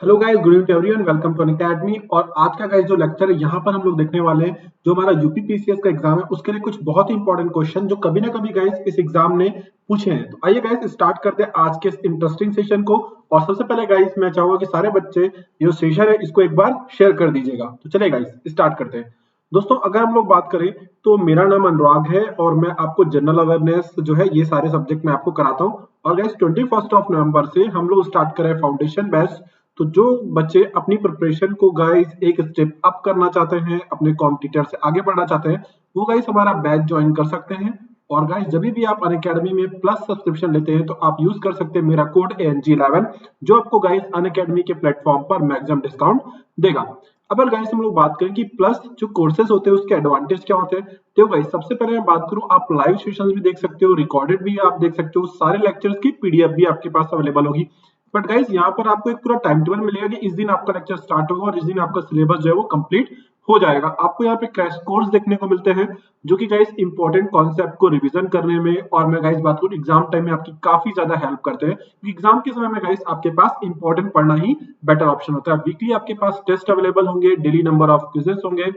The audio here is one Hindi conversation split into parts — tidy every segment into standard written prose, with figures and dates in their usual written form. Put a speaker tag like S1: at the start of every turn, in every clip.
S1: Hello guys, good evening everyone, welcome to Unacademy. और आज का गाइस जो लेक्चर है यहाँ पर हम लोग देखने वाले हैं जो हमारा यूपी पीसीएस का एग्जाम है उसके लिए कुछ बहुत ही इंपॉर्टेंट क्वेश्चन जो कभी ना कभी गाइस इस एग्जाम ने पूछे हैं। तो आइए गाइस स्टार्ट करते हैं आज के इस इंटरेस्टिंग सेशन को। और सबसे पहले गाइस मैं चाहूंगा कि सारे बच्चे जो सेशन है इसको एक बार शेयर कर दीजिएगा। तो चलिए गाइस स्टार्ट करते हैं। दोस्तों अगर हम लोग बात करें तो मेरा नाम अनुराग है और मैं आपको जनरल अवेयरनेस जो है ये सारे सब्जेक्ट में आपको कराता हूँ। और गाइस 21 नवंबर से हम लोग स्टार्ट करें फाउंडेशन बैच। तो जो बच्चे अपनी प्रिपरेशन को गाइस एक स्टेप अप करना चाहते हैं, अपने कॉम्पिटिटर से आगे बढ़ना चाहते हैं, वो गाइस हमारा बैच ज्वाइन कर सकते हैं। और गाइस जब भी आप अनअकैडमी में प्लस सब्सक्रिप्शन लेते हैं तो आप यूज कर सकते हैं मेरा कोड ANG11 जो आपको गाइस अनअकैडमी के प्लेटफॉर्म पर मैक्सिमम डिस्काउंट देगा। अब अगर गाइस हम लोग बात करें कि प्लस जो कोर्सेज होते हैं उसके एडवांटेज क्या होते हैं, तो गाइस सबसे पहले मैं बात करूं, आप लाइव सेशंस भी देख सकते हो, रिकॉर्डेड भी आप देख सकते हो, सारे लेक्चर्स की पीडीएफ भी आपके पास अवेलेबल होगी। बट गाइस यहाँ पर आपको एक पूरा टाइम टेबल मिलेगा कि इस दिन आपका लेक्चर स्टार्ट होगा और इस दिन आपका सिलेबस जो है वो कंप्लीट हो जाएगा। आपको यहाँ पे क्रैश कोर्स देखने को मिलते हैं जो कि गाइस इंपॉर्टेंट कॉन्सेप्ट को रिवीजन करने में, और मैं गाइस बात करूं एग्जाम टाइम में आपकी काफी ज्यादा हेल्प करते हैं, क्योंकि एग्जाम के समय में गाइस आपके पास इंपॉर्टेंट पढ़ना ही बेटर ऑप्शन होता है। वीकली आपके पास टेस्ट अवेलेबल होंगे, डेली नंबर ऑफ क्विजेस होंगे।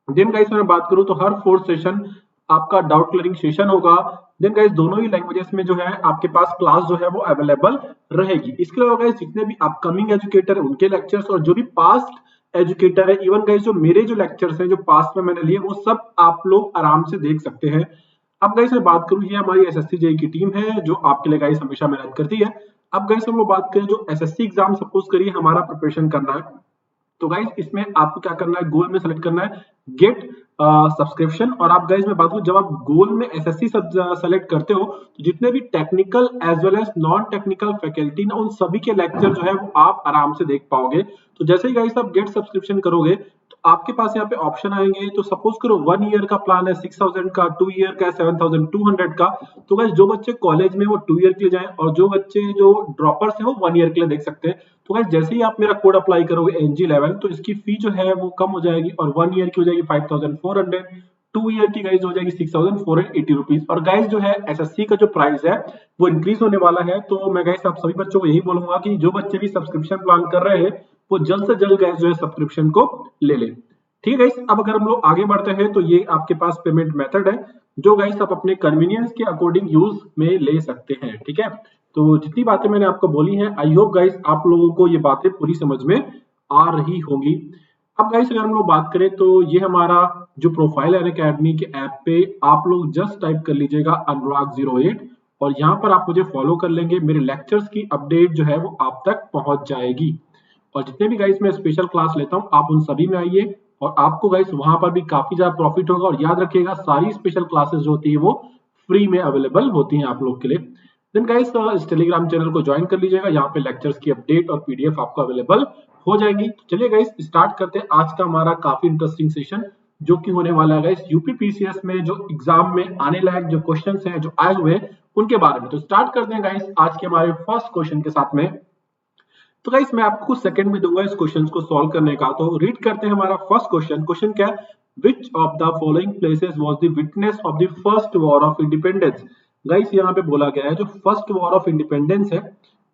S1: देन गाइस मैं बात करूं तो हर फोर्थ सेशन आपका डाउट क्लियरिंग सेशन होगा। देन गाइस दोनों ही लैंग्वेजेस में जो है आपके पास क्लास जो है वो अवेलेबल रहेगी। इसके अलावा गाइस जितने भी अपकमिंग एजुकेटर है उनके लेक्चर्स और जो भी पास्ट एजुकेटर है, इवन गाइस जो मेरे जो लेक्चर्स हैं जो पास्ट में मैंने लिए वो सब आप लोग आराम से देख सकते हैं। अब गाइस मैं बात करूं, ये हमारी एसएससी जेई की टीम है जो आपके लिए गाइस हमेशा मेहनत करती है। अब गाइस हम लोग बात करें जो एसएससी एग्जाम सपोज करिए हमारा प्रिपरेशन करना है, तो गाइस इसमें आपको क्या करना है, गोल में सेलेक्ट करना है गेट सब्सक्रिप्शन। और आप गाइस मैं बात करूं, जब आप गोल में एसएससी सेलेक्ट करते हो तो जितने भी technical as well as non technical faculty ना उन सभी के लेक्चर जो है वो आप आराम से देख पाओगे। तो जैसे ही गाइस आप गेट सब्सक्रिप्शन करोगे तो आपके पास यहाँ पे ऑप्शन आएंगे। तो सपोज करो 1 ईयर का प्लान है 6000 का, 2 ईयर का 7200 का। तो गाइस जो बच्चे कॉलेज में वो 2 ईयर के लिए जाएं और जो बच्चे जो ड्रॉपर्स है वो 1 ईयर के लिए देख सकते हैं। तो गाइस जैसे ही आप मेरा कोड अप्लाई करोगे NG11 तो इसकी फी जो है वो कम हो जाएगी और 1 ईयर की हो जाएगी 5400, 2 ईयर की गाइस हो जाएगी 6480 रुपीज। और गाइस जो है एसएससी का जो प्राइस है वो इंक्रीज होने वाला है। तो मैं गाइस आप सभी बच्चों को यही बोलूंगा कि जो बच्चे भी सब्सक्रिप्शन प्लान कर रहे हैं वो जल्द से जल्द गाइस जो है सब्सक्रिप्शन को ले लें। ठीक है गाइस, अब अगर हम लोग आगे बढ़ते हैं तो ये आपके पास पेमेंट मेथड है जो गाइस आप अपने कन्वीनियंस के अकॉर्डिंग यूज में ले सकते हैं। ठीक है, तो जितनी बातें मैंने आपको बोली हैं आई होप गाइस आप लोगों को ये बातें पूरी समझ में आ रही होंगी। अब गाइस अगर हम लोग बात करें तो ये हमारा जो प्रोफाइल है अनअकैडमी के ऐप पे, आप लोग जस्ट टाइप कर लीजिएगा अनुराग08 और यहाँ पर आप मुझे फॉलो कर लेंगे। मेरे लेक्चर्स की अपडेट जो है वो आप तक पहुंच जाएगी। और जितने भी गाइस मैं स्पेशल क्लास लेता हूँ आप उन सभी में आइए और आपको गाइस वहां पर भी काफी ज्यादा प्रॉफिट होगा। और याद रखिएगा सारी स्पेशल क्लासेस जो होती है वो फ्री में अवेलेबल होती हैं आप लोग के लिए। देन गाइस इस टेलीग्राम चैनल को ज्वाइन कर लीजिएगा, यहाँ पे लेक्चर्स की अपडेट और पीडीएफ आपको अवेलेबल हो जाएंगी। तो चलिए गाइस स्टार्ट करते हैं आज का हमारा काफी इंटरेस्टिंग सेशन जो कि होने वाला है गाइस यूपी पीसीएस में जो एग्जाम में आने लायक जो क्वेश्चंस हैं जो आए हुए हैं उनके बारे में। तो स्टार्ट करते हैं गाइस आज के हमारे फर्स्ट क्वेश्चन के साथ में। तो गाइस मैं आपको कुछ सेकंड में दूंगा इस क्वेश्चन को सॉल्व करने का। तो रीड करते हैं हमारा फर्स्ट क्वेश्चन। क्वेश्चन क्या है, which of the following places was the witness of the first war of independence. Guys यहाँ पे बोला गया है जो फर्स्ट वॉर ऑफ इंडिपेंडेंस है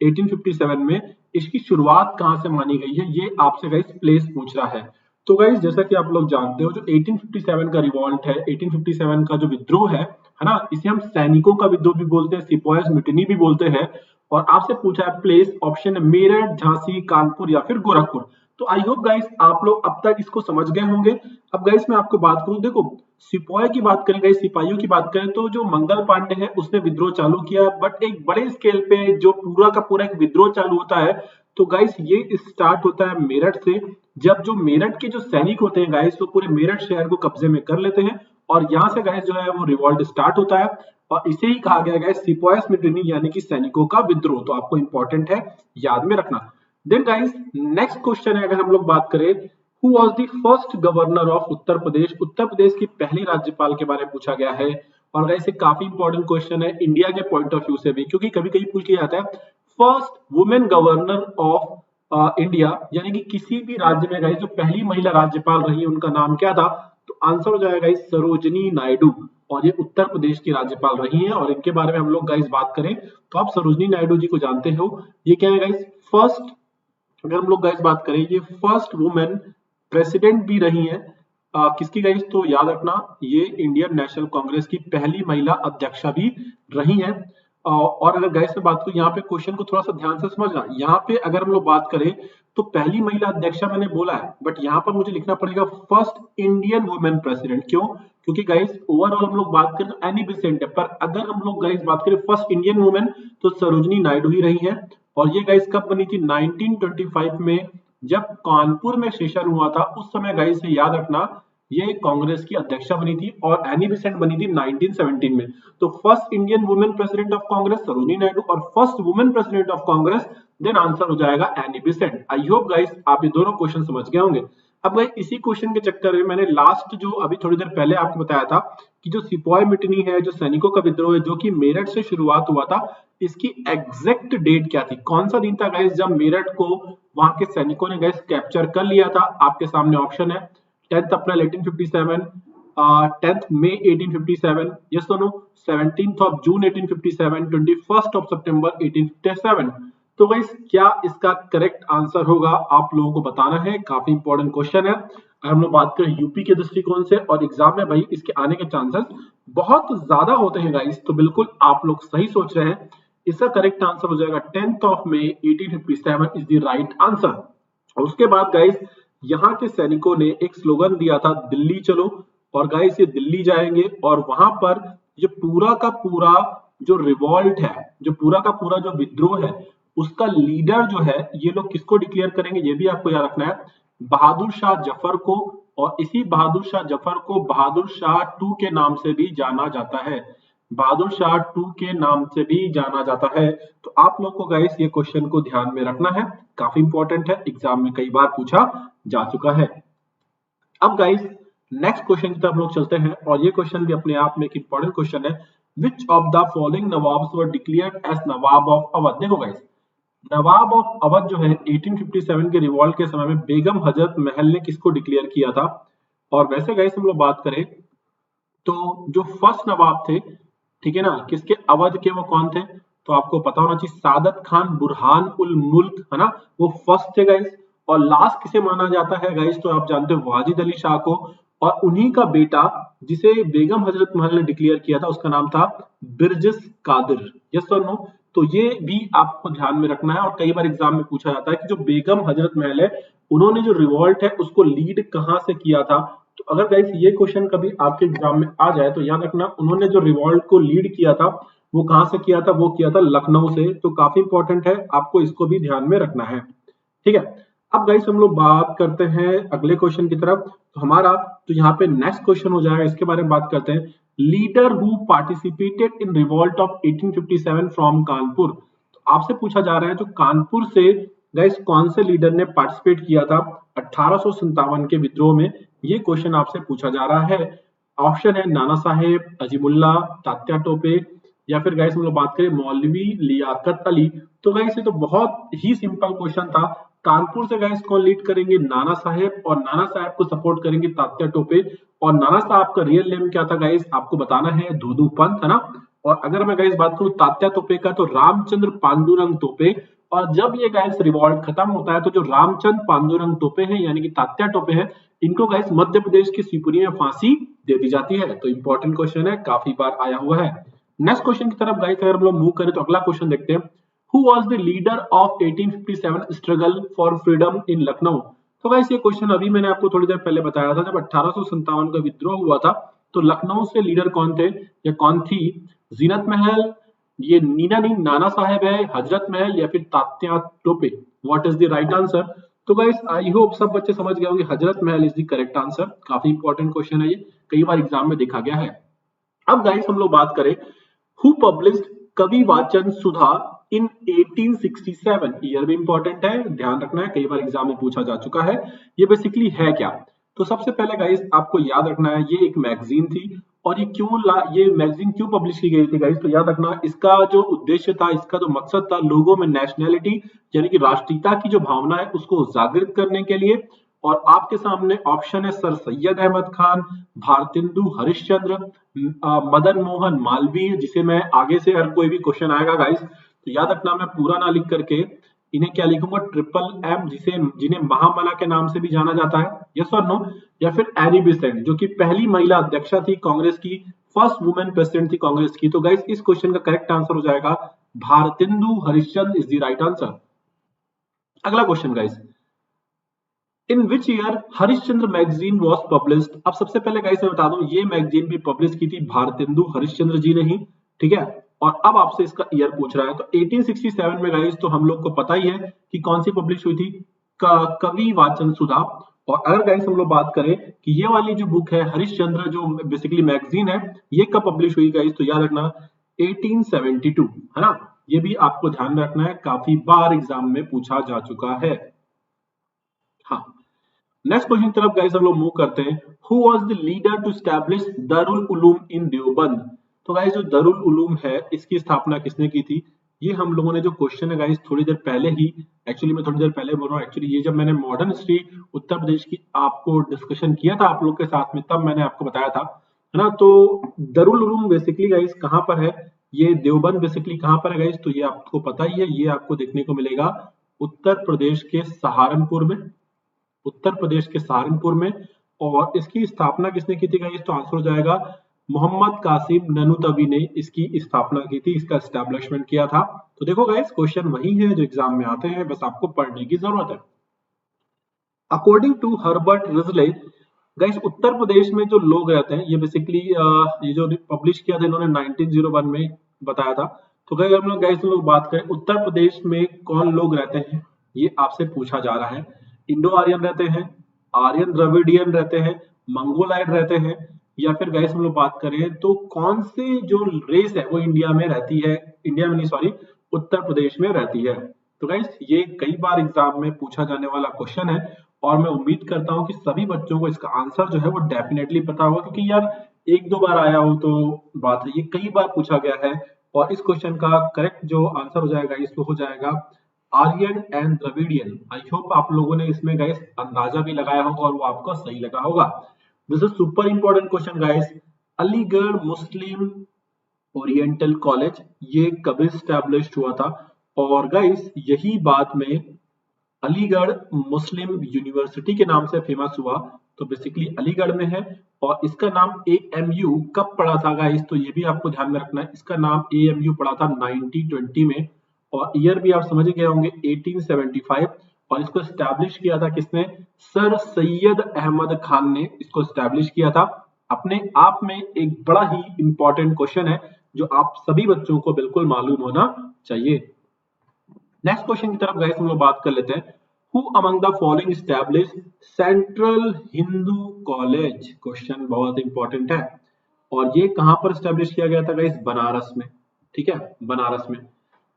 S1: 1857 में, इसकी शुरुआत कहां से मानी गई है, ये आपसे गाइस प्लेस पूछ रहा है। तो गाइस जैसा कि आप लोग जानते हो जो 1857 का रिवॉल्ट है, 1857 का जो विद्रोह है ना, इसे हम सैनिकों का विद्रोह भी बोलते हैं, सिपाहीज म्यूटिनी भी बोलते हैं। और आपसे पूछा है प्लेस, ऑप्शन है मेरठ, झांसी, कानपुर या फिर गोरखपुर। तो आई होप गाइस आप लोग अब तक इसको समझ गए होंगे। अब गाइस मैं आपको बात करूं, देखो सिपाही की बात करें गाइस, सिपाहियों की बात करें तो जो मंगल पांडे है उसने विद्रोह चालू किया, बट एक बड़े स्केल पे जो पूरा का पूरा एक विद्रोह चालू होता है तो गाइस ये स्टार्ट होता है मेरठ से। जब जो मेरठ के जो सैनिक होते हैं गाइस वो पूरे मेरठ शहर को कब्जे में कर लेते हैं और यहाँ से गाइस जो है वो रिवॉल्ट स्टार्ट होता है और इसे ही कहा गया गाइस सिपाहीज म्यूटिनी यानी कि सैनिकों का विद्रोह। तो आपको इंपॉर्टेंट है, याद में रखना। देन गाइस नेक्स्ट क्वेश्चन है, अगर हम लोग बात करें who was the first governor of Uttar Pradesh, Uttar Pradesh की पहली राज्यपाल के बारे में पूछा गया है। और गाइस ये काफी इंपॉर्टेंट क्वेश्चन है इंडिया के पॉइंट ऑफ व्यू से भी, क्योंकि कभी कभी पूछ लिया जाता है first women governor of India, यानी कि किसी भी राज्य में गाइस जो पहली महिला राज्यपाल रही उनका नाम क्या था। तो आंसर हो जाएगा गाइस सरोजनी नायडू, और ये उत्तर प्रदेश की राज्यपाल रही हैं। और इनके बारे में हम लोग गाइस बात करें तो आप सरोजनी नायडू जी को जानते हो। ये क्या है गाइस, फर्स्ट अगर हम लोग गाइस बात करें, ये फर्स्ट वुमेन प्रेसिडेंट भी रही हैं। किसकी गाइस, तो याद रखना ये इंडियन नेशनल कांग्रेस की पहली महिला अध्यक्षा भी रही हैं। और अगर गाइस से बात करूं, यहाँ पे क्वेश्चन को थोड़ा सा ध्यान से समझना। यहाँ पे अगर हम लोग बात करें तो पहली महिला अध्यक्षा मैंने बोला है, बट यहाँ पर मुझे लिखना पड़ेगा फर्स्ट इंडियन वुमेन प्रेसिडेंट। क्यों? क्योंकि गाइस ओवरऑल हम लोग बात करें तो एनी बेसेंट है, पर अगर हम लोग गाइस बात करें फर्स्ट इंडियन वुमेन तो सरोजनी नायडू ही रही है। और ये गाइस कब बनी थी? 1925 में, जब कानपुर में सेशन हुआ था उस समय गाइस से याद रखना ये कांग्रेस की अध्यक्षा बनी थी, और एनी बेसेंट बनी थी 1917 में। तो first Indian women president of Congress Sarojini Naidu, और first women president of Congress, then answer हो जाएगा Annie Besant. I hope guys आप ये दोनों क्वेश्चन समझ गए होंगे। अब गाइस इसी क्वेश्चन के चक्कर में मैंने लास्ट जो अभी थोड़ी देर पहले आपको बताया था कि जो सिपाही मिटनी है, जो सैनिकों का विद्रोह है, जो कि मेरठ से शुरुआत हुआ था, इसकी एग्जैक्ट डेट क्या थी? कौन सा दिन था गाइस जब मेरठ को वहां के सैनिकों ने गाइस कैप्चर कर लिया था? आपके सामने ऑप्शन है 10 अप्रैल 1857, 10 मई 1857, यस और नो, 17 जून 1857, 21 सितंबर 1857। तो गाइस क्या इसका करेक्ट आंसर होगा? आप लोगों को बताना है, काफी इंपॉर्टेंट क्वेश्चन है। हम लोग बात करें यूपी के दृष्टिकोण से और एग्जाम में भाई इसके आने के चांसेस बहुत ज्यादा होते हैं गाइस, तो बिल्कुल आप लोग सही सोच रहे हैं। इसका करेक्ट आंसर हो जाएगा 10 मई 1857 इज द राइट आंसर। और उसके बाद गाइस यहाँ के सैनिकों ने एक स्लोगन दिया था, दिल्ली चलो। और गाइस ये दिल्ली जाएंगे और वहां पर ये पूरा का पूरा जो रिवॉल्ट है, जो पूरा का पूरा जो विद्रोह है, उसका लीडर जो है ये लोग किसको डिक्लेयर करेंगे? ये भी आपको याद रखना है, बहादुर शाह जफर को। और इसी बहादुर शाह जफर को बहादुर शाह 2 के नाम से भी जाना जाता है, बहादुर शाह 2 के नाम से भी जाना जाता है। तो आप लोग को गाइस ये क्वेश्चन को ध्यान में रखना है, काफी इंपॉर्टेंट है, एग्जाम में कई बार पूछा जा चुका है। अब गाइस नेक्स्ट क्वेश्चन की तरफ हम लोग चलते हैं, और ये क्वेश्चन भी अपने आप में एक इंपॉर्टेंट क्वेश्चन है। Which of the following nawabs were declared as nawab of Awadh? देखो गाइस नवाब ऑफ अवध जो है 1857 के रिवॉल्ट के समय में बेगम हजरत महल ने किसको डिक्लेयर किया था? और वैसे गाइस हम लोग बात करें तो जो फर्स्ट नवाब थे, ठीक है ना, किसके? अवध के, वो कौन थे? तो आपको पता होना चाहिए, सादत खान बुरहान उल मुल्क, है ना, वो फर्स्ट थे गाइस। और लास्ट किसे माना जाता है गाइस? तो आप जानते हो वाजिद अली शाह को। और उन्हीं का बेटा जिसे बेगम हजरत महल ने डिक्लेयर किया था उसका नाम था बिरजिस कादिर, यस और नो। तो ये भी आपको ध्यान में रखना है, और कई बार एग्जाम में पूछा जाता है कि जो बेगम हजरत महल है उन्होंने जो रिवॉल्ट है उसको लीड कहां से किया था? तो अगर गाइस ये क्वेश्चन कभी आपके एग्जाम में आ जाए तो याद रखना उन्होंने जो रिवॉल्ट को लीड किया था वो कहां से किया था? वो किया था लखनऊ से। तो काफी इंपॉर्टेंट है, आपको इसको भी ध्यान में रखना है, ठीक है। अब गाइस हम लोग बात करते हैं अगले क्वेश्चन की तरफ। तो हमारा तो यहाँ पे नेक्स्ट क्वेश्चन हो जाएगा, इसके बारे में बात करते हैं। Leader who participated in revolt of 1857 from Kanpur. तो आपसे पूछा जा रहा है जो कानपुर से गाइस कौन से लीडर ने पार्टिसिपेट किया था 1857 के विद्रोह में? ये क्वेश्चन आपसे पूछा जा रहा है। ऑप्शन है नाना साहेब, अजीमुल्ला, तात्या टोपे, या फिर गाइस हम लोग बात करें मौलवी लियाकत अली। तो गाइस ये तो बहुत ही सिंपल क्वेश्चन था। कानपुर से गाइस कौन लीड करेंगे? नाना साहेब, और नाना साहेब को सपोर्ट करेंगे तात्या टोपे। और नाना साहब का रियल नेम क्या था गाइस? आपको बताना है, धूधू पंत, है ना। और अगर मैं गाइस बात करूं तात्या टोपे का, तो रामचंद्र पांडुरंग टोपे। और जब ये गाइस रिवॉल्ट खत्म होता है तो जो रामचंद्र पांडुरंग टोपे हैं यानी कि तात्या टोपे हैं, इनको गाइस मध्य प्रदेश की शिवपुरी में फांसी दे दी जाती है। तो इंपॉर्टेंट क्वेश्चन है, काफी बार आया हुआ है। नेक्स्ट क्वेश्चन की तरफ गाइस अगर हम लोग मूव करें तो अगला क्वेश्चन देखते हैं। Who was the leader of 1857 struggle for freedom in Lucknow? तो गाइस ये क्वेश्चन अभी मैंने आपको थोड़ी देर पहले बताया था, जब 1857 का विद्रोह हुआ था तो लखनऊ से लीडर कौन थे या कौन थी? जीनत महल, ये नीना नी नाना साहेब है, हजरत महल, या फिर Tatya Tope? What is the right answer? तो गाइस आई होप सब बच्चे समझ गए होंगे, Hazrat Mahal is the correct answer. काफी इंपॉर्टेंट क्वेश्चन है, ये कई बार एग्जाम में देखा गया है। अब गाइस हम लोग बात करें हु पब्लिश्ड कवि वाचन सुधा इन 1867? ईयर भी इंपॉर्टेंट है, ध्यान रखना है, कई बार एग्जाम में पूछा जा चुका है। ये बेसिकली है क्या? तो सबसे पहले गाइस आपको याद रखना है ये एक मैगजीन थी। और ये मैगजीन क्यों पब्लिश की गई थी गाइस? तो याद रखना इसका जो उद्देश्य था, इसका जो मकसद था, लोगों में नेशनैलिटी यानी कि राष्ट्रीयता की जो भावना है उसको जागृत करने के लिए। और आपके सामने ऑप्शन है सर सैयद अहमद खान, भारतेंदु हरिश्चंद्र, मदन मोहन मालवीय, जिसे मैं आगे से हर कोई भी क्वेश्चन आएगा गाइस तो याद रखना मैं पूरा ना लिख करके इन्हें क्या लिखूंगा, ट्रिपल एम, जिन्हें महामना के नाम से भी जाना जाता है, यस और नो, या फिर एनी बेसेंट जो कि पहली महिला अध्यक्षा थी कांग्रेस की, फर्स्ट वुमेन प्रेसिडेंट थी कांग्रेस की। तो गाइस इस क्वेश्चन का करेक्ट आंसर हो जाएगा Bharatendu Harishchandra is the right answer. अगला question guys, in which year Harishchandra magazine was published. अब सबसे पहले गाइस मैं बता दूं, ये मैगजीन भी पब्लिश की थी भारतेंदु हरिश्चंद्र जी ने ही, ठीक है। और अब आपसे इसका ईयर पूछ रहा है, तो 1867 में गाइस, तो हम लोग को पता ही है कि कौन सी पब्लिश हुई थी, कवि वाचन सुधा। और अगर गाइस हम लोग बात करें कि ये वाली जो बुक है हरिश्चंद्र, जो बेसिकली मैगजीन है, ये कब पब्लिश हुई गाइस, तो याद रखना 1872, है ना। ये भी आपको ध्यान में रखना है, काफी बार एग्जाम में पूछा जा चुका है। हाँ, नेक्स्ट क्वेश्चन की तरफ गाइस हम लोग मूव करते हैं। Who was the leader to establish Darul Uloom in Deoband. तो गाइस जो दारुल उलूम है, इसकी स्थापना किसने की थी, ये हम लोगों ने जो क्वेश्चन है गाइस थोड़ी देर पहले ही, एक्चुअली मैं थोड़ी देर पहले बोल रहा हूँ, एक्चुअली ये जब मैंने मॉडर्न हिस्ट्री उत्तर प्रदेश की आपको डिस्कशन किया था आप लोग के साथ में, तब मैंने आपको बताया था, है ना। तो दारुल उलूम बेसिकली गाइस कहाँ पर है, ये देवबंद बेसिकली कहाँ पर है गाइस, तो ये आपको पता ही है, ये आपको देखने को मिलेगा उत्तर प्रदेश के सहारनपुर में, उत्तर प्रदेश के सहारनपुर में। और इसकी स्थापना किसने की थी गाइस, तो आंसर हो जाएगा मोहम्मद कासिम ननूतवी ने इसकी स्थापना की थी, इसका एस्टैब्लिशमेंट किया था। तो देखो गाइस क्वेश्चन वही है जो एग्जाम में आते हैं, बस आपको पढ़ने की जरूरत है। According to Herbert Risley, guys Uttar Pradesh में जो लोग रहते हैं, ये बेसिकली ये जो पब्लिश किया था इन्होंने 1901 में बताया था। तो गाइस हम लोग बात करें उत्तर प्रदेश में कौन लोग रहते हैं, ये आपसे पूछा जा रहा है। इंडो आर्यन रहते हैं, आर्यन द्रविडियन रहते हैं, मंगोलाइड रहते हैं, या फिर गाइस हम लोग बात करें तो कौन सी जो रेस है वो इंडिया में रहती है, इंडिया में नहीं सॉरी, उत्तर प्रदेश में रहती है। तो गाइस ये कई बार एग्जाम में पूछा जाने वाला क्वेश्चन है, और मैं उम्मीद करता हूं कि सभी बच्चों को इसका आंसर जो है वो डेफिनेटली पता होगा, क्योंकि यार एक दो बार आया हो तो बात है, ये कई बार पूछा गया है। और इस क्वेश्चन का करेक्ट जो आंसर हो जाएगा इसको हो जाएगा Aryan and Dravidian. I hope आप लोगों ने इसमें गाइस अंदाजा भी लगाया होगा और वो आपको सही लगा होगा। This is super important question guys. Aligarh Muslim oriental college ये कब स्टैब्लिश्ड हुआ था, और गाइस यही बात में अलीगढ़ मुस्लिम यूनिवर्सिटी के नाम से फेमस हुआ, तो बेसिकली अलीगढ़ में है। और इसका नाम AMU कब पड़ा था गाइस, तो ये भी आपको ध्यान में रखना है, इसका नाम AMU पड़ा था 1920 में, और ईयर भी आप समझ गए होंगे 1875। और इसको स्टैब्लिश किया था किसने, सर सैयद अहमद खान ने इसको स्टैब्लिश किया था। अपने आप में एक बड़ा ही इंपॉर्टेंट क्वेश्चन है जो आप सभी बच्चों को बिल्कुल मालूम होना चाहिए। नेक्स्ट क्वेश्चन की तरफ गाइस हम लोग बात कर लेते हैं। Who among the following establish central Hindu college. Question बहुत इंपॉर्टेंट है, और ये कहां पर एस्टैब्लिश किया गया था गाइस, बनारस में, ठीक है, बनारस में।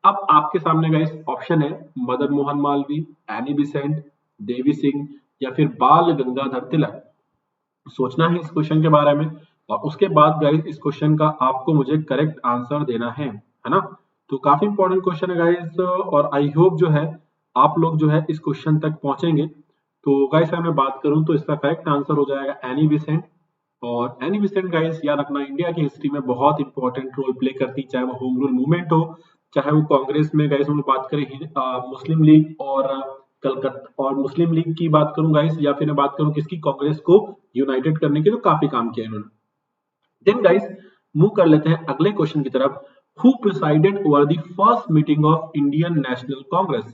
S1: अब आपके सामने गाइस ऑप्शन है मदन मोहन मालवीय, एनी बेसेंट, देवी सिंह, या फिर बाल गंगाधर तिलक। सोचना है इस क्वेश्चन के बारे में, और उसके बाद गाइस इस क्वेश्चन का आपको मुझे करेक्ट आंसर देना है ना। तो काफी इंपॉर्टेंट क्वेश्चन है गाइस, और आई होप जो है आप लोग जो है इस क्वेश्चन तक पहुंचेंगे। तो गाइस अगर मैं बात करूं तो इसका करेक्ट आंसर हो जाएगा एनी बेसेंट। और एनी बेसेंट गाइस याद रखना इंडिया की हिस्ट्री में बहुत इंपॉर्टेंट रोल प्ले करती, चाहे वो होम रूल मूवमेंट हो, चाहे वो कांग्रेस में गाइस हम बात करें मुस्लिम लीग और कलकत्ता और मुस्लिम लीग की बात करूं गाइस, या फिर मैं बात करूं किसकी, कांग्रेस को यूनाइटेड करने के, तो काफी काम किया इन्होंने। देन गाइस मूव कर लेते हैं अगले क्वेश्चन की तरफ। Who presided over the first meeting of Indian national Congress,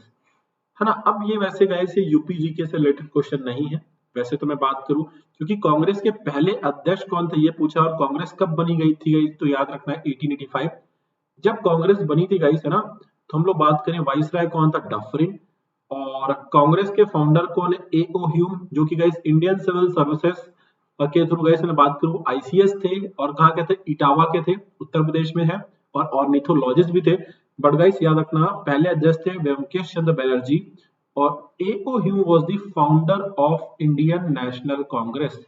S1: है ना। अब ये वैसे गाइस ये यूपी जीके से रिलेटेड क्वेश्चन नहीं है, वैसे तो मैं बात करूं क्योंकि कांग्रेस के पहले अध्यक्ष कौन थे ये पूछा, और कांग्रेस कब बनी गई थी गाइस, तो याद रखना है 1885 जब कांग्रेस बनी थी गाइस, है ना। तो हम लोग बात करें वाइसराय कौन था, डफरिन। और कांग्रेस के फाउंडर कौन है, A.O. ह्यूम, जो कि गाइस इंडियन सिविल सर्विसेज के थ्रू गाइस मैं बात करूं ICS थे, और कहाँ के थे, इटावा के थे, उत्तर प्रदेश में है, और ऑर्निथोलॉजिस्ट भी थे। बट गाइस याद रखना पहले अध्यक्ष थे व्यंकेश चंद्र बैनर्जी, और A.O. Hume was the founder of Indian national Congress.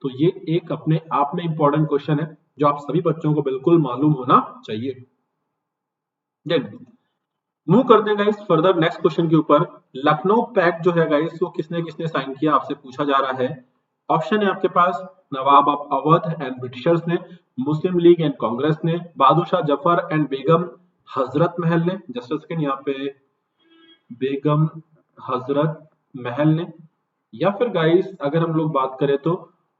S1: तो ये एक अपने आप में इंपॉर्टेंट क्वेश्चन है जो आप सभी बच्चों को बिल्कुल मालूम होना चाहिए। देन मूव करते हैं गाइस फर्दर नेक्स्ट क्वेश्चन के ऊपर। लखनऊ पैक्ट जो है गाइस वो किसने किसने साइन किया, आपसे पूछा जा रहा है। ऑप्शन है आपके पास नवाब ऑफ अवध एंड ब्रिटिशर्स ने, मुस्लिम लीग एंड कांग्रेस ने, बहादुर शाह जफर एंड बेगम हजरत महल ने। जस्ट सेकंड यहाँ पे बेगम हजरत महल ने, या फिर गाइस अगर हम लोग बात करें तो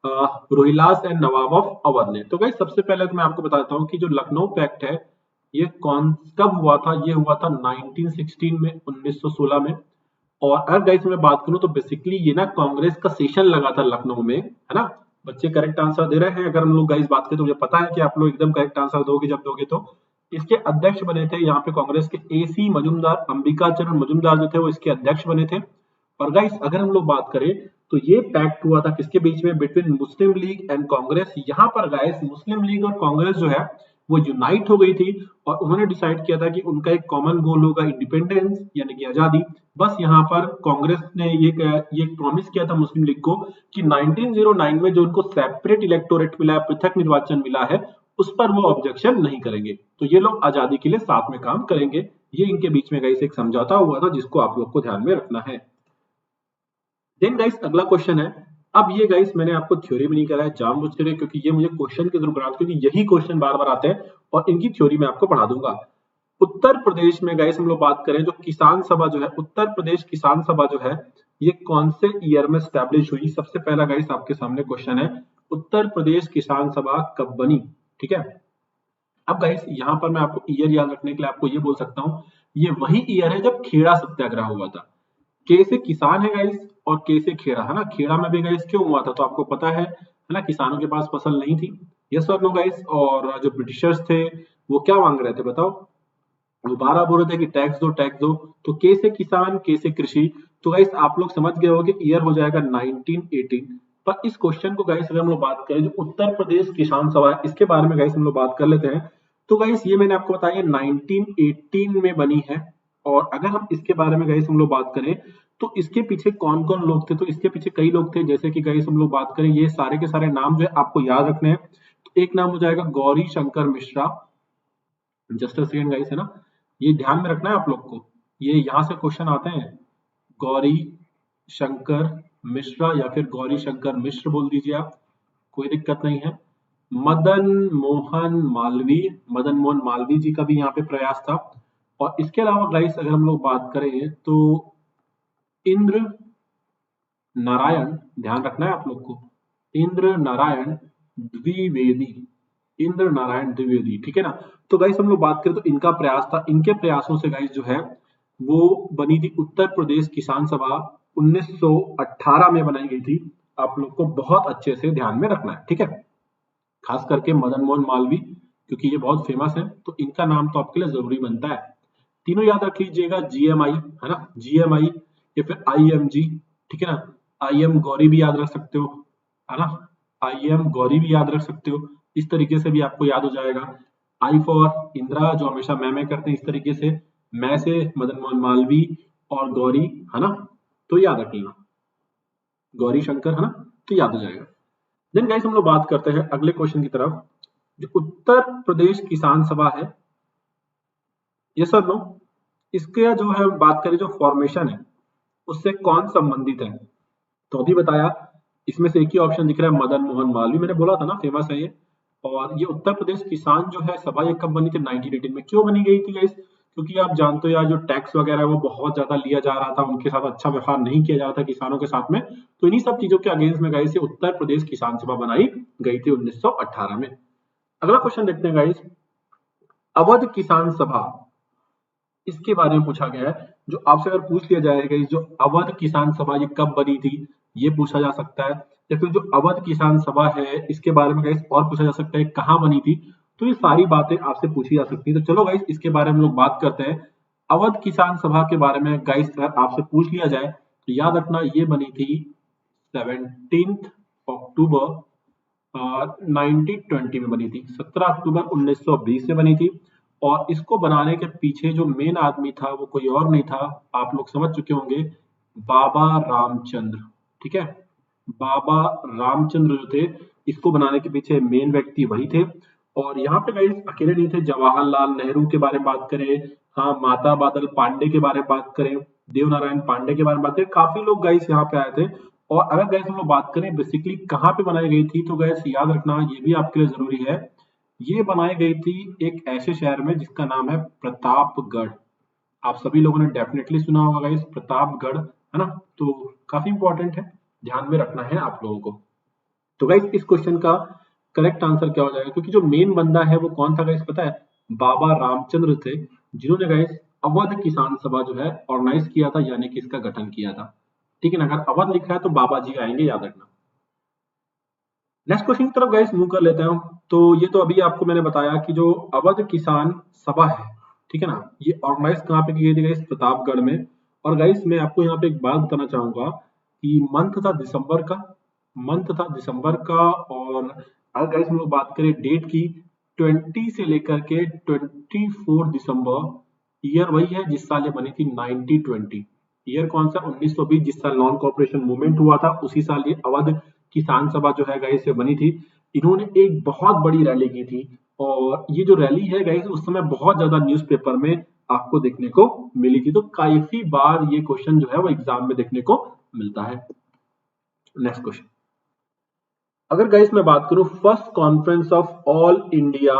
S1: Rohillas and Nawab of Awadh ने। तो गाइस सबसे पहले तो मैं आपको बताता हूँ कि जो लखनऊ पैक्ट है ये कौन कब हुआ था, ये हुआ था 1916 में, 1916 में। और अगर गाइस मैं बात करूं तो बेसिकली ये ना कांग्रेस का सेशन लगा था लखनऊ में, है ना। बच्चे करेक्ट आंसर दे रहे हैं। अगर हम लोग गाइस बात करें तो मुझे पता है कि आप लोग एकदम करेक्ट आंसर दोगे जब दोगे तो। इसके अध्यक्ष बने थे यहाँ पे कांग्रेस के एसी मजूमदार, अंबिका चरण मजूमदार जो थे वो इसके अध्यक्ष बने थे। और गाइस अगर हम लोग बात करें तो ये पैक्ट हुआ था किसके बीच में, between Muslim league and Congress. यहाँ पर गाइस मुस्लिम लीग और कांग्रेस जो है वो यूनाइट हो गई थी और उन्होंने डिसाइड किया था कि उनका एक कॉमन गोल होगा इंडिपेंडेंस यानी कि आजादी। बस यहाँ पर कांग्रेस ने ये प्रॉमिस किया था मुस्लिम लीग को कि 1909 में जो उनको सेपरेट इलेक्टोरेट मिला है, पृथक निर्वाचन मिला है, उस पर वो ऑब्जेक्शन नहीं करेंगे। तो ये लोग आजादी के लिए साथ में काम करेंगे। ये इनके बीच में गाइस एक समझौता हुआ था जिसको आप लोग को ध्यान में रखना है। देन गाइस अगला क्वेश्चन है। अब ये गाइस मैंने आपको थ्योरी में नहीं कराया जानबूझ कर, क्योंकि ये मुझे क्वेश्चन के थ्रू कराते, क्योंकि यही क्वेश्चन बार बार आते हैं और इनकी थ्योरी मैं आपको पढ़ा दूंगा। उत्तर प्रदेश में गाइस हम लोग बात करें जो किसान सभा जो है, उत्तर प्रदेश किसान सभा जो है, ये कौन से ईयर में स्टैब्लिश हुई। सबसे पहला गाइस आपके सामने क्वेश्चन है, उत्तर प्रदेश किसान सभा कब बनी। ठीक है। अब गाइस यहाँ पर मैं आपको ईयर याद रखने के लिए आपको ये बोल सकता हूँ, ये वही ईयर है जब खेड़ा सत्याग्रह हुआ था। के से किसान है गाइस और के से खेड़ा, है ना। खेड़ा में भी गाइस क्यों हुआ था तो आपको पता है ना, किसानों के पास फसल नहीं थी। यस और नो गाइस। और जो ब्रिटिशर्स थे वो क्या मांग रहे थे बताओ, वो बारह बोल रहे थे कि टैक्स दो टैक्स दो। तो के से किसान, के से कृषि। तो गाइस आप लोग समझ गए हो कि ईयर हो जाएगा 1918। पर इस क्वेश्चन को गाइस अगर हम लोग बात करें जो उत्तर प्रदेश किसान सभा है इसके बारे में गाइस हम लोग बात कर लेते हैं। तो गाइस ये मैंने आपको बताया 1918 में बनी है। और अगर हम इसके बारे में गाइस हम लोग बात करें तो इसके पीछे कौन कौन लोग थे, तो इसके पीछे कई लोग थे। जैसे कि गाइस हम लोग बात करें, ये सारे के सारे नाम जो है आपको याद रखने हैं। तो एक नाम हो जाएगा Gauri Shankar Mishra. Just a second guys, है ना, ये ध्यान में रखना है आप लोग को, ये यहाँ से क्वेश्चन आते हैं। गौरी शंकर मिश्रा या फिर गौरी शंकर मिश्र बोल दीजिए आप, कोई दिक्कत नहीं है। मदन मोहन मालवीय, मदन मोहन मालवीय जी का भी यहाँ पे प्रयास था। और इसके अलावा गाइस अगर हम लोग बात करें तो इंद्र नारायण, ध्यान रखना है आप लोग को, इंद्र नारायण द्विवेदी, इंद्र नारायण द्विवेदी। ठीक है ना। तो गाइस हम लोग बात करें तो इनका प्रयास था, इनके प्रयासों से गाइस जो है वो बनी थी उत्तर प्रदेश किसान सभा। 1918 में बनाई गई थी। आप लोग को बहुत अच्छे से ध्यान में रखना है। ठीक है। खास करके मदन मोहन मालवीय, क्योंकि ये बहुत फेमस है तो इनका नाम तो आपके लिए जरूरी बनता है। तीनों याद रख लीजिएगा, जीएमआई, है ना, जीएमआई या फिर आईएमजी। ठीक है ना। आई एम गौरी भी याद रख सकते हो, है ना, आई एम गौरी भी याद रख सकते हो। इस तरीके से भी आपको याद हो जाएगा। आई फॉर इंदिरा, जो हमेशा मैं करते हैं, इस तरीके से मैं से मदन मोहन मालवीय और गौरी, है ना, तो याद रख लेना, गौरी शंकर, है ना, तो याद हो जाएगा। देन गाइस हम लोग बात करते हैं अगले क्वेश्चन की तरफ। जो उत्तर प्रदेश किसान सभा है, ये सर नो, इसके जो है बात करें जो फॉर्मेशन है उससे कौन संबंधित है। तो अभी बताया, इसमें से एक ही ऑप्शन दिख रहा है, मदन मोहन मालवीय, मैंने बोला था ना फेमस है ये। और ये उत्तर प्रदेश किसान जो है सभा ये कब बनी थी, 1918 में। क्यों बनी गई थी गाइस, क्योंकि आप जानते हो यार जो टैक्स वगैरह है वो बहुत ज्यादा लिया जा रहा था, उनके साथ अच्छा व्यवहार नहीं किया जा रहा था किसानों के साथ में। तो इन्हीं सब चीजों के अगेंस्ट में गाइस ये उत्तर प्रदेश किसान सभा बनाई गई थी 1918 में। अगला क्वेश्चन देखते हैं गाइस, अवध किसान सभा, इसके बारे में पूछा गया है। जो आपसे अगर पूछ लिया जाएगा जो अवध किसान सभा ये कब बनी थी, ये पूछा जा सकता है। या फिर जो अवध किसान सभा है इसके बारे में गाइस और पूछा जा सकता है कहाँ बनी थी। तो ये सारी बातें आपसे पूछी जा सकती है। तो चलो गाइस इसके बारे में लोग बात करते हैं। अवध किसान सभा के बारे में गाइस अगर आपसे पूछ लिया जाए तो याद रखना ये बनी थी 17 अक्टूबर 1920 में बनी थी, 17 अक्टूबर 1920 में बनी थी। और इसको बनाने के पीछे जो मेन आदमी था वो कोई और नहीं था, आप लोग समझ चुके होंगे, बाबा रामचंद्र। ठीक है। बाबा रामचंद्र जो थे इसको बनाने के पीछे मेन व्यक्ति वही थे। और यहाँ पे गाइस अकेले नहीं थे, जवाहरलाल नेहरू के बारे में बात करें, हाँ, माता बादल पांडे के बारे में बात करें, देवनारायण पांडे के बारे में बात करें, काफी लोग गाइस यहाँ पे आए थे। और अगर गैस हम लोग बात करें बेसिकली कहाँ पे बनाई गई थी, तो गैस याद रखना ये भी आपके लिए जरूरी है, ये बनाई गई थी एक ऐसे शहर में जिसका नाम है प्रतापगढ़। आप सभी लोगों ने डेफिनेटली सुना होगा गाइस, प्रतापगढ़, है ना। तो काफी इंपॉर्टेंट है, ध्यान में रखना है आप लोगों को। तो गाइस इस क्वेश्चन का करेक्ट आंसर क्या हो जाएगा, क्योंकि जो मेन बंदा है वो कौन था गाइस पता है, बाबा रामचंद्र थे, जिन्होंने गाइस अवध किसान सभा जो है ऑर्गेनाइज किया था, यानी कि इसका गठन किया था। ठीक है ना, अगर अवध लिखा है तो बाबा जी आएंगे, याद रखना। नेक्स्ट क्वेश्चन की तरफ गाइस मूव कर लेते हैं। तो ये तो अभी आपको मैंने बताया कि जो अवध किसान सभा है, ठीक है ना, ये ऑर्गेनाइज कहाँ पे की गई थी गाइस, प्रतापगढ़ में। और गाइस मैं आपको यहाँ पे एक बात बताना चाहूंगा कि मंथ था दिसंबर का, मंथ था दिसंबर का। और अगर गाइस हम लोग बात करें डेट की, 20 से लेकर के 24 दिसंबर, ईयर वही है जिस साल ये बनी थी, 1920। ईयर कौन सा, 1920, जिस साल नॉन कॉपरेशन मूवमेंट हुआ था, उसी साल ये अवध किसान सभा जो है गाइस से बनी थी। इन्होंने एक बहुत बड़ी रैली की थी, और ये जो रैली है गाइस उस समय बहुत ज्यादा न्यूज़पेपर में आपको देखने को मिली थी। तो काफी बार ये क्वेश्चन जो है वो एग्जाम में देखने को मिलता है। नेक्स्ट क्वेश्चन, अगर गाइस मैं बात करूं first conference of all India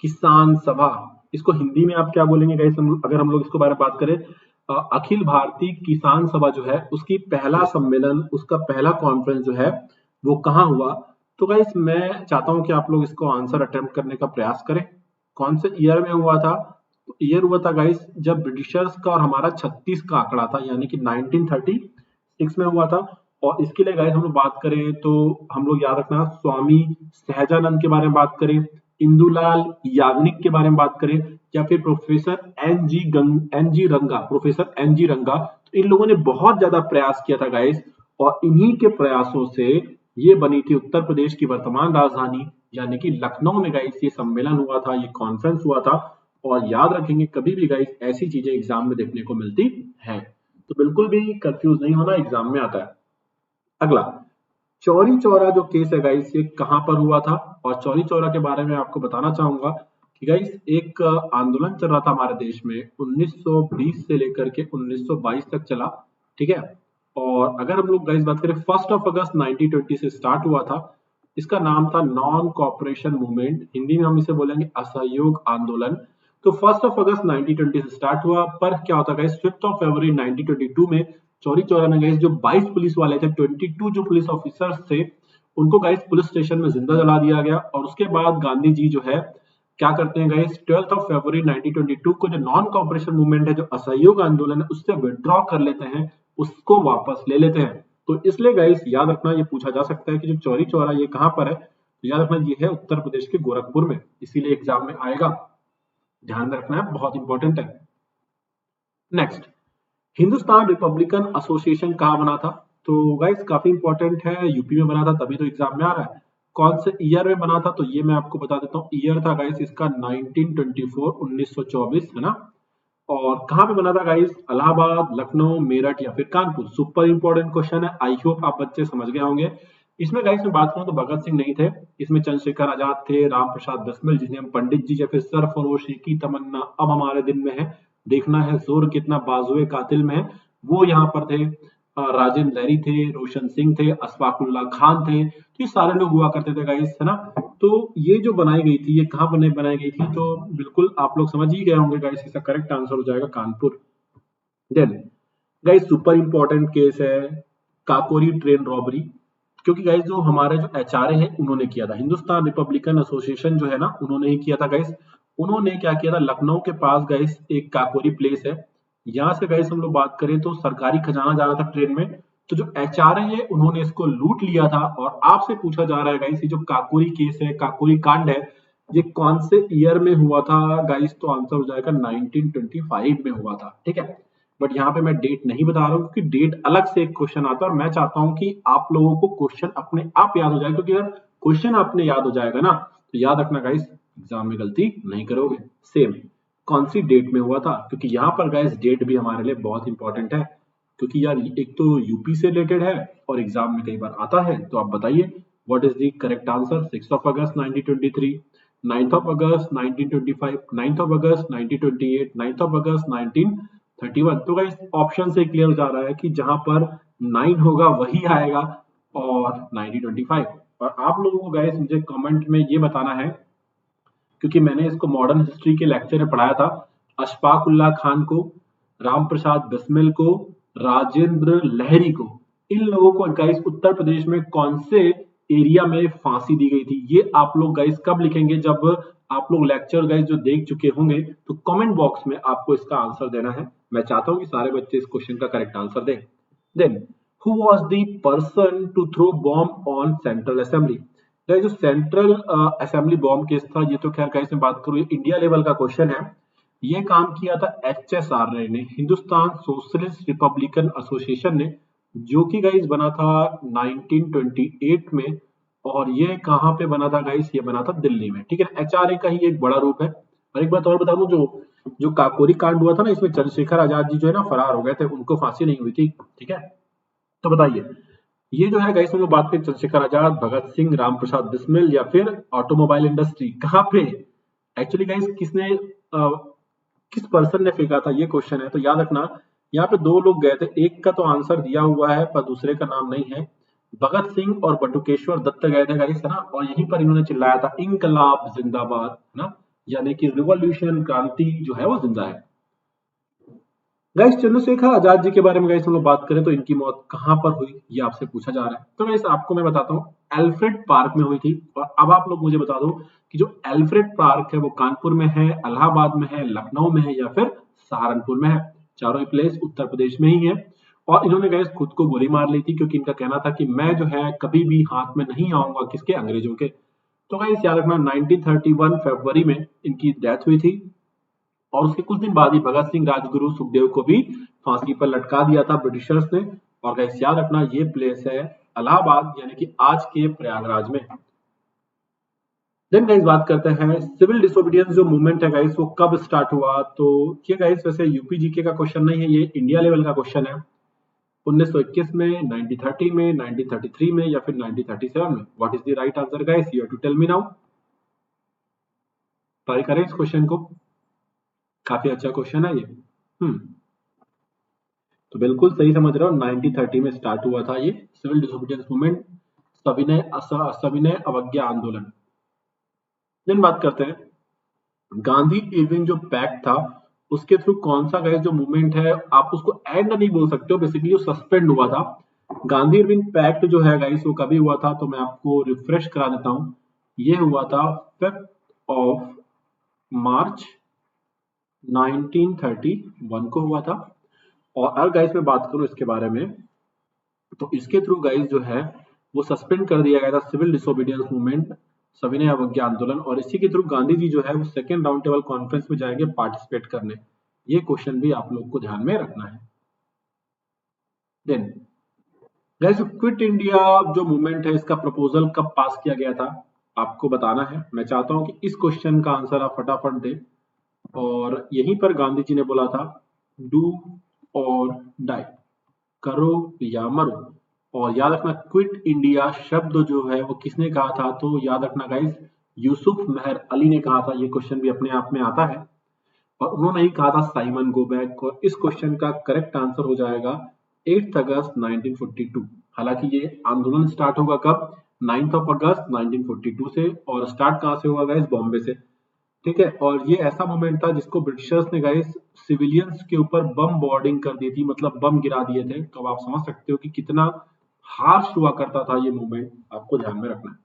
S1: किसान सभा, इसको हिंदी में आप क्या बोलेंगे गाइस, अगर हम लोग इसको बारे में बात करें, अखिल भारतीय किसान सभा जो है उसकी पहला सम्मेलन, उसका पहला कॉन्फ्रेंस जो है वो कहाँ हुआ। तो गाइस मैं चाहता हूं कि आप लोग इसको आंसर अटेम्प्ट करने का प्रयास करें। कौन से ईयर में हुआ था, तो ईयर हुआ था गाइस जब ब्रिटिशर्स का और हमारा 36 का आंकड़ा था, यानी कि 1936 में हुआ था। और इसके लिए गाइस हम लोग बात करें तो हम लोग याद रखना, स्वामी सहजानंद के बारे में बात करें, इंदुलाल याग्निक के बारे में बात करें, या फिर प्रोफेसर एन जी रंगा, प्रोफेसर एन जी रंगा, तो इन लोगों ने बहुत ज्यादा प्रयास किया था गाइस। और इन्हीं के प्रयासों से ये बनी थी उत्तर प्रदेश की वर्तमान राजधानी, यानी कि लखनऊ में गाइस ये सम्मेलन हुआ था, ये कॉन्फ्रेंस हुआ था। और याद रखेंगे कभी भी गाइस ऐसी चीजें एग्जाम में देखने को मिलती है, तो बिल्कुल भी कंफ्यूज नहीं होना, एग्जाम में आता है। अगला, चौरी चौरा जो केस है गाइस ये कहां पर हुआ था। और चौरी चौरा के बारे में आपको बताना चाहूंगा कि गाइस एक आंदोलन चल रहा था हमारे देश में, 1920 से लेकर के 1922 तक चला, ठीक है। और अगर हम लोग गाइस बात करें, 1 अगस्त 1920 से स्टार्ट हुआ था। इसका नाम था नॉन कॉपरेशन मूवमेंट, हिंदी में हम इसे बोलेंगे असहयोग आंदोलन। तो 1 अगस्त 1920 से स्टार्ट हुआ, पर क्या होता है, 5 फरवरी 1922 में चौरी चौरा में गाइस जो 22 पुलिस वाले थे, 22 जो पुलिस ऑफिसर्स थे, उनको गाइस पुलिस स्टेशन में जिंदा जला दिया गया। और उसके बाद गांधी जी जो है क्या करते हैं गाइस, 12 फरवरी 1922 को जो नॉन कॉपरेशन मूवमेंट है, जो असहयोग आंदोलन है, उससे विड्रॉ कर लेते हैं, उसको वापस ले लेते हैं। तो इसलिए गाइस याद रखना, ये पूछा जा सकता है कि जो चौरी चौरा ये कहां पर है, तो याद रखना ये है उत्तर प्रदेश के गोरखपुर में, इसीलिए एग्जाम में आएगा, ध्यान रखना है, बहुत इंपॉर्टेंट है। नेक्स्ट, हिंदुस्तान रिपब्लिकन एसोसिएशन कहाँ बना था। तो गाइस काफी इंपॉर्टेंट है, यूपी में बना था, तभी तो एग्जाम में आ रहा है। कौन से ईयर में बना था, तो ये मैं आपको बता देता हूँ। ईयर था गाइस इसका 1924, 1924, है ना। और कहाँ पे बना था गाइस, इलाहाबाद, लखनऊ, मेरठ या फिर कानपुर। सुपर इंपॉर्टेंट क्वेश्चन है, आई होप आप बच्चे समझ गए होंगे। इसमें गाइस मैं बात करूं तो भगत सिंह नहीं थे, इसमें चंद्रशेखर आजाद थे, राम प्रसाद बिस्मिल, जिन्हें हम पंडित जी या फिर सरफरोशी की तमन्ना अब हमारे दिन में है, देखना है जोर कितना बाजुए कातिल में है, वो यहाँ पर थे। राजेंद्र लहरी थे, रोशन सिंह थे, अशफाकुल्ला खान थे, तो ये सारे लोग हुआ करते थे गाइस, है ना। तो ये जो बनाई गई थी, ये कहाँ बनाई गई थी, तो बिल्कुल आप लोग समझ ही गए होंगे गाइस, इसका करेक्ट आंसर हो जाएगा Kanpur. Then guys super important case है काकोरी ट्रेन रॉबरी, क्योंकि गाइस जो हमारे जो एचआरए है उन्होंने किया था, हिंदुस्तान रिपब्लिकन एसोसिएशन जो है ना, उन्होंने ही किया था गाइस। उन्होंने क्या किया था, लखनऊ के पास गाइस एक काकोरी प्लेस है, यहाँ से गाइस हम लोग बात करें तो सरकारी खजाना जा रहा था ट्रेन में, तो जो एचआरए है उन्होंने इसको लूट लिया था। और आपसे पूछा जा रहा है गाइस, ये जो काकोरी केस है, काकोरी कांड है, ये कौन से ईयर में हुआ था गाइस, तो आंसर हो जाएगा 1925 में हुआ था, ठीक है। बट यहाँ पे मैं डेट नहीं बता रहा हूँ, क्योंकि डेट अलग से एक क्वेश्चन आता है, और मैं चाहता हूँ कि आप लोगों को क्वेश्चन अपने आप याद हो जाए, क्योंकि अगर क्वेश्चन आपने याद हो जाएगा ना, तो याद रखना गाइस एग्जाम में गलती नहीं करोगे। सेम कौन सी डेट में हुआ था, क्योंकि यहाँ पर गाइस डेट भी हमारे लिए बहुत इंपॉर्टेंट है, क्योंकि यार एक तो यूपी से रिलेटेड है और एग्जाम में कई बार आता है। तो आप बताइए what is the correct answer, 6 अगस्त 1923, 9 अगस्त 1925, 9 अगस्त 1928, 9 अगस्त 1931। तो गाइस ऑप्शन से क्लियर हो जा रहा है कि जहां पर 9 होगा वही आएगा, और 1925। और आप लोगों को गाइस मुझे कमेंट में ये बताना है, क्योंकि मैंने इसको मॉडर्न हिस्ट्री के लेक्चर में पढ़ाया था, अशफाक उल्लाह खान को, राम प्रसाद बिस्मिल को, राजेंद्र लहरी को, इन लोगों को गाइस उत्तर प्रदेश में कौन से एरिया में फांसी दी गई थी? ये आप लोग गाइस कब लिखेंगे? जब आप लोग लेक्चर गाइस जो देख चुके होंगे तो कमेंट बॉक्स में आपको इसका आंसर देना है। मैं चाहता हूं कि सारे बच्चे इस क्वेश्चन का करेक्ट आंसर दें। Then who was the person to throw bomb on Central Assembly? जो सेंट्रल असेंबली बॉम्ब केस था, ये तो खैर गाइस मैं बात करूं इंडिया लेवल का क्वेश्चन है। ये काम किया था HSR ने, हिंदुस्तान सोशलिस्ट रिपब्लिकन एसोसिएशन ने, जो कि गाइस बना था 1928 में। और ये कहाँ पे बना था गाइस? ये बना था दिल्ली में। ठीक है, HRA का ही एक बड़ा रूप है। और एक बात और बता दूं, जो जो काकोरी कांड हुआ था ना, इसमें चंद्रशेखर आजाद जी जो है ना फरार हो गए थे, उनको फांसी नहीं हुई थी। ठीक है, तो बताइए ये जो है गाइस हम लोग बात करें चंद्रशेखर आजाद, भगत सिंह, राम प्रसाद बिस्मिल या फिर ऑटोमोबाइल इंडस्ट्री, कहाँ पे एक्चुअली गाइस किसने किस पर्सन ने फेंका था, ये क्वेश्चन है। तो याद रखना यहाँ पे दो लोग गए थे, एक का तो आंसर दिया हुआ है पर दूसरे का नाम नहीं है। भगत सिंह और बटुकेश्वर दत्त गए थे गाइस, है ना, और यहीं पर इन्होंने चिल्लाया था इंकलाब जिंदाबाद, है ना, यानी कि रिवॉल्यूशन, क्रांति जो है वो जिंदा है। गाइस चंद्रशेखर आजाद जी के बारे में गाइस हम लोग बात करें तो इनकी मौत कहां पर हुई, ये आपसे पूछा जा रहा है। तो गाइस आपको मैं बताता हूँ एल्फ्रेड पार्क में हुई थी। और अब आप लोग मुझे बता दो कि जो एल्फ्रेड पार्क है वो कानपुर में है, इलाहाबाद में है, लखनऊ में है या फिर सहारनपुर में है? चारों ही प्लेस उत्तर प्रदेश में ही है। और इन्होंने गाइस खुद को गोली मार ली थी क्योंकि इनका कहना था कि मैं जो है कभी भी हाथ में नहीं आऊंगा किसके, अंग्रेजों के। तो गाइस याद रखना 1931 फरवरी में इनकी डेथ हुई थी। और उसके कुछ दिन बाद ही भगत सिंह, राजगुरु, सुखदेव को भी फांसी पर लटका दिया था ब्रिटिशर्स ने। और गाइस याद रखना ये प्लेस है इलाहाबाद, यानी कि आज के प्रयागराज में। देन गाइस बात करते हैं सिविल डिसोबीडियंस जो मूवमेंट है गाइस वो कब स्टार्ट हुआ? तो ये गाइस वैसे यूपी जीके का क्वेश्चन नहीं है, ये इंडिया लेवल का क्वेश्चन है। 1921 में, 1930 में, 1933 में या फिर 1937 में? What is the right answer guys? You have to tell me now. Try करें इस क्वेश्चन को, काफी अच्छा क्वेश्चन है ये। तो बिल्कुल सही समझ रहे हो, 1930 में स्टार्ट हुआ था ये सिविल डिसोबीडियंस मूवमेंट, सविनय अवज्ञा आंदोलन। दिन बात करते हैं गांधी इरविन जो पैक्ट था उसके थ्रू कौन सा गाइस जो मूवमेंट है, आप उसको एंड नहीं बोल सकते हो, बेसिकली वो सस्पेंड हुआ था। गांधी इरविन पैक्ट जो है गाइस वो कभी हुआ था? तो मैं आपको रिफ्रेश करा देता हूं। ये हुआ था 5 मार्च 1931 को हुआ था। और अगर गाइस मैं बात करूं इसके बारे में तो इसके थ्रू गाइस जो है वो सस्पेंड कर दिया गया था सिविल डिसोबीडियंस मूवमेंट, सविनय अवज्ञा आंदोलन। और इसी के थ्रू गांधी जी जो है वो सेकेंड राउंड टेबल कॉन्फ्रेंस में जाएंगे पार्टिसिपेट करने। ये क्वेश्चन भी आप लोग को ध्यान में रखना है। देन गाइस क्विट इंडिया जो मूवमेंट है इसका प्रपोजल कब पास किया गया था? आपको बताना है। मैं चाहता हूं कि इस क्वेश्चन का आंसर आप फटाफट दें। और यहीं पर गांधी जी ने बोला था डू और डाई, करो या मरो। और याद रखना क्विट इंडिया शब्द जो है वो किसने कहा था? तो याद रखना गाइस यूसुफ मेहर अली ने कहा था। ये क्वेश्चन भी अपने आप में आता है और उन्होंने ही कहा था साइमन गो बैक। और इस क्वेश्चन का करेक्ट आंसर हो जाएगा 8 अगस्त 1942। हालांकि ये आंदोलन स्टार्ट होगा कब? 9 अगस्त 1942 से। और स्टार्ट कहां से हुआ गाइस? बॉम्बे से। ठीक है, और ये ऐसा मोमेंट था जिसको ब्रिटिशर्स ने गाइस सिविलियंस के ऊपर बम बॉर्डिंग कर दी थी, मतलब बम गिरा दिए थे। तो आप समझ सकते हो कि कितना हार्श हुआ करता था ये मूवमेंट, आपको ध्यान में रखना है।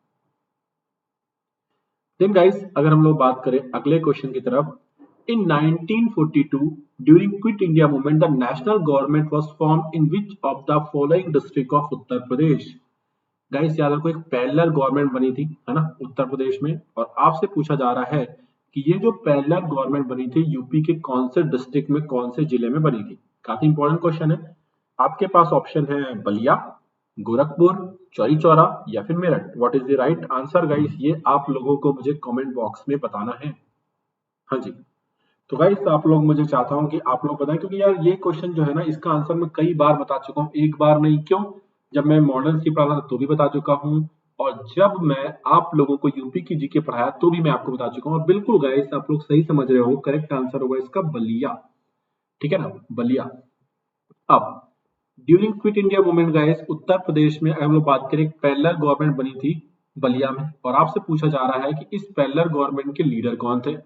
S1: देन गाइस अगर हम लोग बात करें अगले क्वेश्चन की तरफ, इन 1942 during Quit India movement the national government was formed in which of the following district of Uttar Pradesh? Guys याद रखो एक पैरेलल गवर्नमेंट बनी थी, है ना, उत्तर प्रदेश में। और आपसे पूछा जा रहा है कि ये जो पैरेलल गवर्नमेंट बनी थी यूपी के कौन से डिस्ट्रिक्ट में, कौन से जिले में बनी थी? काफी इंपॉर्टेंट क्वेश्चन है। आपके पास ऑप्शन है बलिया, गोरखपुर, चौरी चौरा या फिर Meerut. What is the right answer guys? ये आप लोगों को मुझे कमेंट बॉक्स में बताना है। हाँ जी, तो गाइस आप लोग, मुझे चाहता हूं कि आप लोग बताएं, क्योंकि यार ये क्वेश्चन जो है ना इसका आंसर मैं कई बार बता चुका हूँ, एक बार नहीं। क्यों? जब मैं मॉडर्न सी पढ़ा था तो भी बता चुका हूँ, और जब मैं आप लोगों को यूपी की जीके पढ़ाया तो भी मैं आपको बता चुका हूँ। और बिल्कुल गाइस आप लोग सही समझ रहे हो, करेक्ट आंसर होगा इसका बलिया। ठीक है ना, बलिया। अब during Quit India movement guys Uttar Pradesh में अगर हम लोग बात करें पैरेलल गवर्नमेंट बनी थी बलिया में। और आपसे पूछा जा रहा है कि इस पैरेलल गवर्नमेंट के लीडर कौन थे?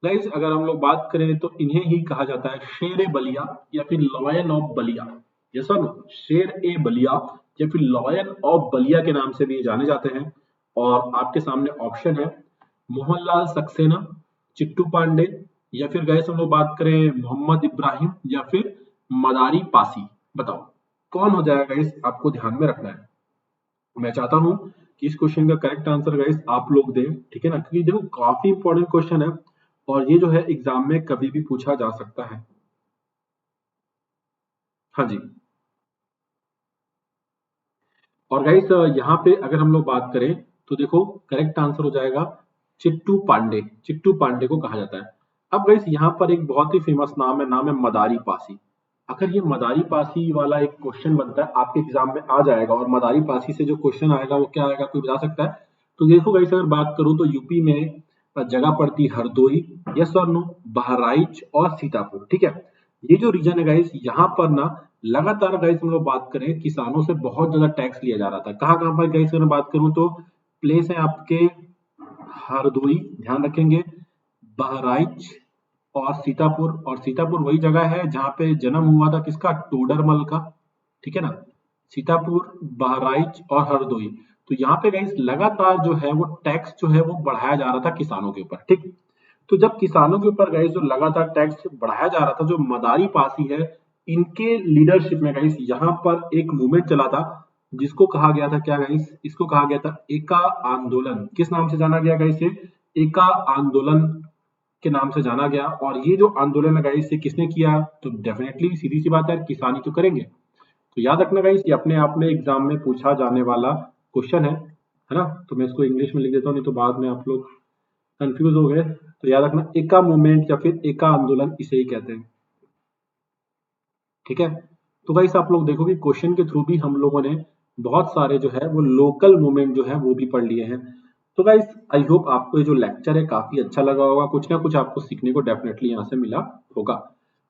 S1: गाइस अगर हम लोग बात करें तो इन्हें ही कहा जाता है शेर ए बलिया या फिर लॉयन ऑफ बलिया। ये सब शेर ए बलिया या फिर लॉयन ऑफ बलिया के नाम से भी ये जाने जाते हैं। और आपके सामने ऑप्शन है मोहनलाल सक्सेना, चिट्टू पांडे, या फिर गाइस हम लोग बात करें मोहम्मद इब्राहिम या फिर मदारी पासी। बताओ कौन हो जाएगा गाइस, आपको ध्यान में रखना है। मैं चाहता हूं कि इस क्वेश्चन का करेक्ट आंसर गाइस आप लोग दें, ठीक है ना, क्योंकि देखो काफी इंपॉर्टेंट क्वेश्चन है और ये जो है एग्जाम में कभी भी पूछा जा सकता है। हाँ जी। और गाइस यहाँ पे अगर हम लोग बात करें तो देखो करेक्ट आंसर हो जाएगा चिट्टू पांडे। चिट्टू पांडे को कहा जाता है। अब गाइस यहाँ पर एक बहुत ही फेमस नाम है मदारी पासी। अगर ये मदारी पासी वाला एक क्वेश्चन बनता है आपके एग्जाम में आ जाएगा, और मदारी पासी से जो क्वेश्चन आएगा वो क्या आएगा कोई बता सकता है? तो देखो गाइस अगर बात करूं तो यूपी में जगह पड़ती हरदोई, यस और नो, बहराइच और सीतापुर, ठीक है। ये जो रीजन है गाइस यहाँ पर ना लगातार गाइस हम लोग बात करें किसानों से बहुत ज्यादा टैक्स लिया जा रहा था। कहाँ कहाँ पर गाइस अगर बात करूं तो प्लेस है आपके हरदोई, ध्यान रखेंगे, बहराइच और सीतापुर। और सीतापुर वही जगह है जहां पे जन्म हुआ था किसका, टोडरमल का, ठीक है ना। सीतापुर, बहराइच और हरदोई। तो यहाँ पे गाइस लगातार जो है वो टैक्स जो है वो बढ़ाया जा रहा था किसानों के ऊपर, ठीक। तो जब किसानों के ऊपर गाइस जो लगातार टैक्स बढ़ाया जा रहा था, जो मदारी पासी है इनके लीडरशिप में गाइस यहाँ पर एक मूवमेंट चला था जिसको कहा गया था क्या गाइस, इसको कहा गया था एका आंदोलन। किस नाम से जाना गया गाइस, ये एका आंदोलन के नाम से जाना गया। और ये जो आंदोलन है गाइस ये किसने किया, तो डेफिनेटली सीधी सी बात है किसान ही तो करेंगे। तो याद रखना गाइस ये अपने आप में एग्जाम में पूछा जाने वाला क्वेश्चन है ना। तो मैं इसको इंग्लिश में लिख देता हूँ नहीं तो बाद में आप लोग कंफ्यूज हो गए। तो याद रखना एका मूवमेंट या फिर एका आंदोलन इसे ही कहते हैं, ठीक है। तो गाइस आप लोग देखो कि क्वेश्चन के थ्रू भी हम लोगों ने बहुत सारे जो है वो लोकल मूवमेंट जो है वो भी पढ़ लिए हैं। तो गाइस आई होप आपको ये जो लेक्चर है काफी अच्छा लगा होगा, कुछ ना कुछ आपको सीखने को डेफिनेटली यहाँ से मिला होगा।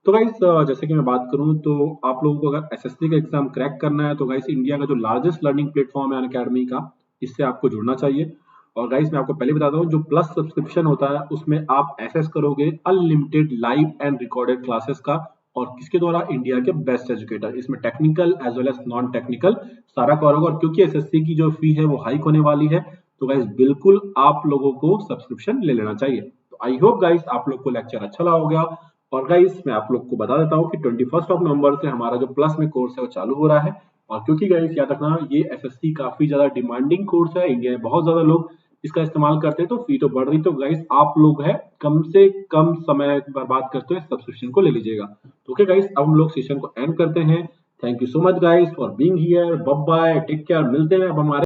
S1: तो गाइस जैसे कि मैं बात करूं तो आप लोगों को अगर एसएससी का एग्जाम क्रैक करना है तो गाइस इंडिया का जो लार्जेस्ट लर्निंग प्लेटफॉर्म है अनअकैडमी का, इससे आपको जुड़ना चाहिए। और गाइस मैं आपको पहले बताता हूँ जो प्लस सब्सक्रिप्शन होता है उसमें आप एक्सेस करोगे unlimited live and recorded classes का, और किसके द्वारा, इंडिया के बेस्ट एजुकेटर। इसमें technical as well as non technical सारा कवर होगा। और क्योंकि एसएससी की जो फी है वो हाइक होने वाली है तो गाइस बिल्कुल आप लोगों को सब्सक्रिप्शन ले लेना चाहिए। तो आई होप गाइस आप लोग को लेक्चर अच्छा लगा होगा। और गाइस मैं आप लोग को बता देता हूँ कि 21 नवंबर से हमारा जो प्लस में कोर्स है वो चालू हो रहा है। और क्योंकि गाइस याद रखना ये एसएससी काफी ज्यादा डिमांडिंग कोर्स है, इंडिया में बहुत ज्यादा लोग इसका इस्तेमाल करते हैं तो फी तो बढ़ रही। तो गाइस आप लोग है कम से कम समय बर्बाद करते हुए सब्सक्रिप्शन को ले लीजिएगा। तो ओके गाइस अब हम लोग सेशन को एंड करते हैं। Thank you so much guys for being here, bye bye, take care, मिलते हैं अब हमारे